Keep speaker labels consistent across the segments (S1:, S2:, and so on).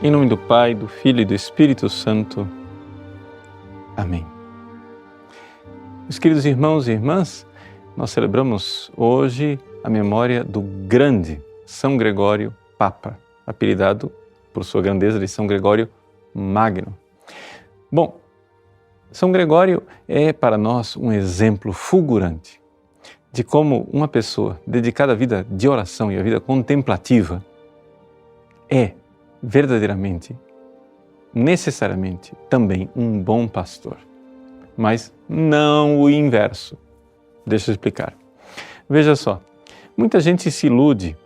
S1: Em nome do Pai, do Filho e do Espírito Santo. Amém. Meus queridos irmãos e irmãs, nós celebramos hoje a memória do grande São Gregório Papa, apelidado por sua grandeza de São Gregório Magno. Bom, São Gregório é para nós um exemplo fulgurante de como uma pessoa dedicada à vida de oração e à vida contemplativa é verdadeiramente, necessariamente, também um bom pastor. Mas não o inverso. Deixa eu explicar. Veja só, muita gente se ilude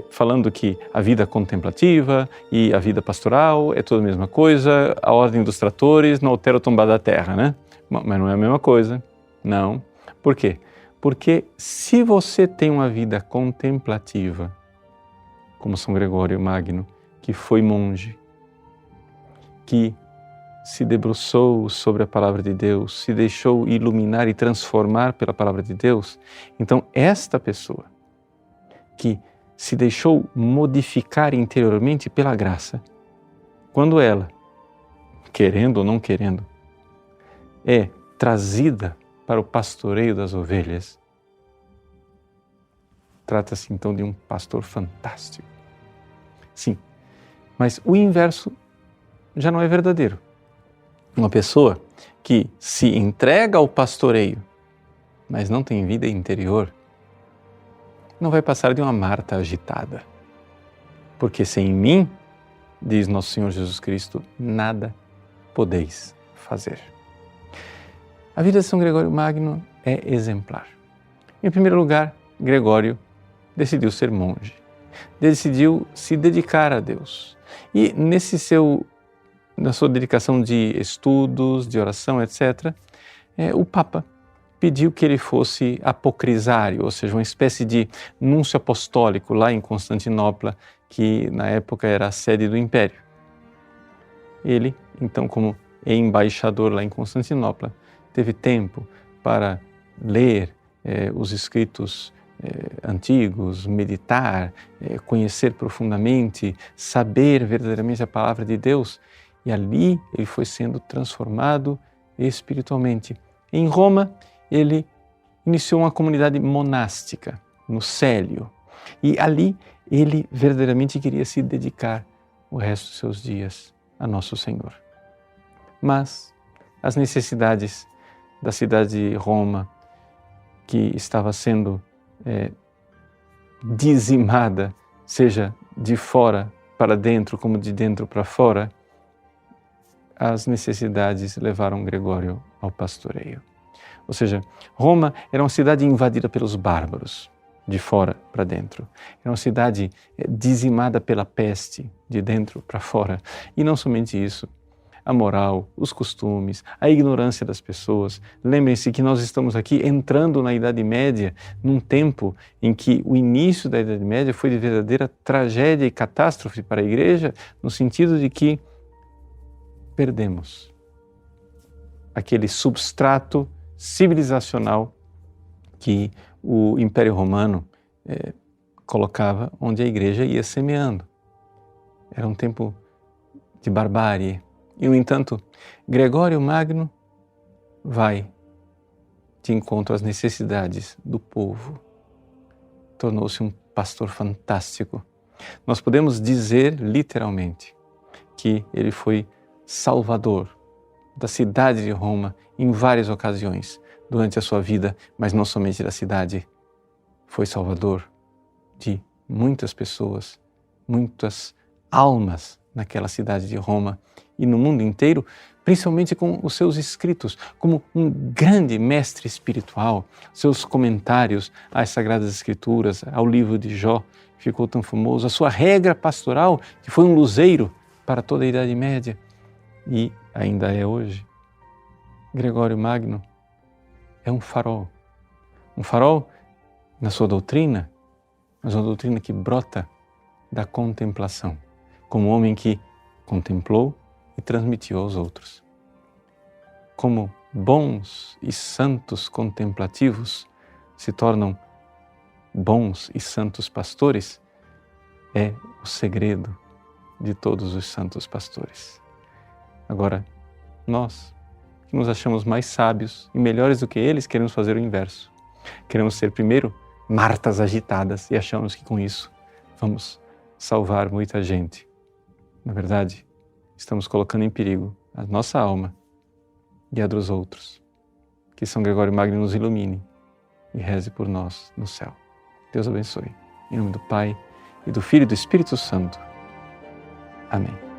S1: falando que a vida contemplativa e a vida pastoral é toda a mesma coisa, a ordem dos tratores não altera o tombar da terra, né? Mas não é a mesma coisa, não. Por quê? Porque se você tem uma vida contemplativa, como São Gregório Magno, que foi monge, que se debruçou sobre a Palavra de Deus, se deixou iluminar e transformar pela Palavra de Deus, então esta pessoa que se deixou modificar interiormente pela graça, quando ela, querendo ou não querendo, é trazida para o pastoreio das ovelhas, trata-se então de um pastor fantástico. Sim, mas o inverso já não é verdadeiro. Uma pessoa que se entrega ao pastoreio, mas não tem vida interior, não vai passar de uma Marta agitada. Porque sem mim, diz nosso Senhor Jesus Cristo, nada podeis fazer. A vida de São Gregório Magno é exemplar. Em primeiro lugar, Gregório decidiu ser monge. Decidiu se dedicar a Deus. E na sua dedicação de estudos, de oração, etc., o Papa pediu que ele fosse apocrisário, ou seja, uma espécie de núncio apostólico lá em Constantinopla, que na época era a sede do Império. Ele, então, como embaixador lá em Constantinopla, teve tempo para ler os escritos antigos, meditar, conhecer profundamente, saber verdadeiramente a palavra de Deus, e ali ele foi sendo transformado espiritualmente. Em Roma, ele iniciou uma comunidade monástica, no Célio, e ali ele verdadeiramente queria se dedicar o resto dos seus dias a Nosso Senhor. Mas as necessidades da cidade de Roma, que estava sendo dizimada, seja de fora para dentro como de dentro para fora, as necessidades levaram Gregório ao pastoreio. Ou seja, Roma era uma cidade invadida pelos bárbaros, de fora para dentro. Era uma cidade dizimada pela peste, de dentro para fora. E não somente isso, a moral, os costumes, a ignorância das pessoas. Lembrem-se que nós estamos aqui entrando na Idade Média, num tempo em que o início da Idade Média foi de verdadeira tragédia e catástrofe para a Igreja, no sentido de que perdemos aquele substrato civilizacional que o Império Romano colocava, onde a Igreja ia semeando. Era um tempo de barbárie. E, no entanto, Gregório Magno vai de encontro às necessidades do povo. Tornou-se um pastor fantástico. Nós podemos dizer, literalmente, que ele foi salvador da cidade de Roma em várias ocasiões durante a sua vida, mas não somente da cidade. Foi salvador de muitas pessoas, muitas almas naquela cidade de Roma e no mundo inteiro, principalmente com os seus escritos, como um grande mestre espiritual, seus comentários às Sagradas Escrituras, ao livro de Jó, que ficou tão famoso, a sua regra pastoral, que foi um luzeiro para toda a Idade Média e ainda é hoje. Gregório Magno é um farol na sua doutrina, mas uma doutrina que brota da contemplação, como um homem que contemplou e transmitiu aos outros. Como bons e santos contemplativos se tornam bons e santos pastores, é o segredo de todos os santos pastores. Agora, nós, que nos achamos mais sábios e melhores do que eles, queremos fazer o inverso. Queremos ser primeiro Martas agitadas e achamos que com isso vamos salvar muita gente. Na verdade, estamos colocando em perigo a nossa alma e a dos outros. Que São Gregório Magno nos ilumine e reze por nós no céu. Deus abençoe. Em nome do Pai, e do Filho e do Espírito Santo. Amém.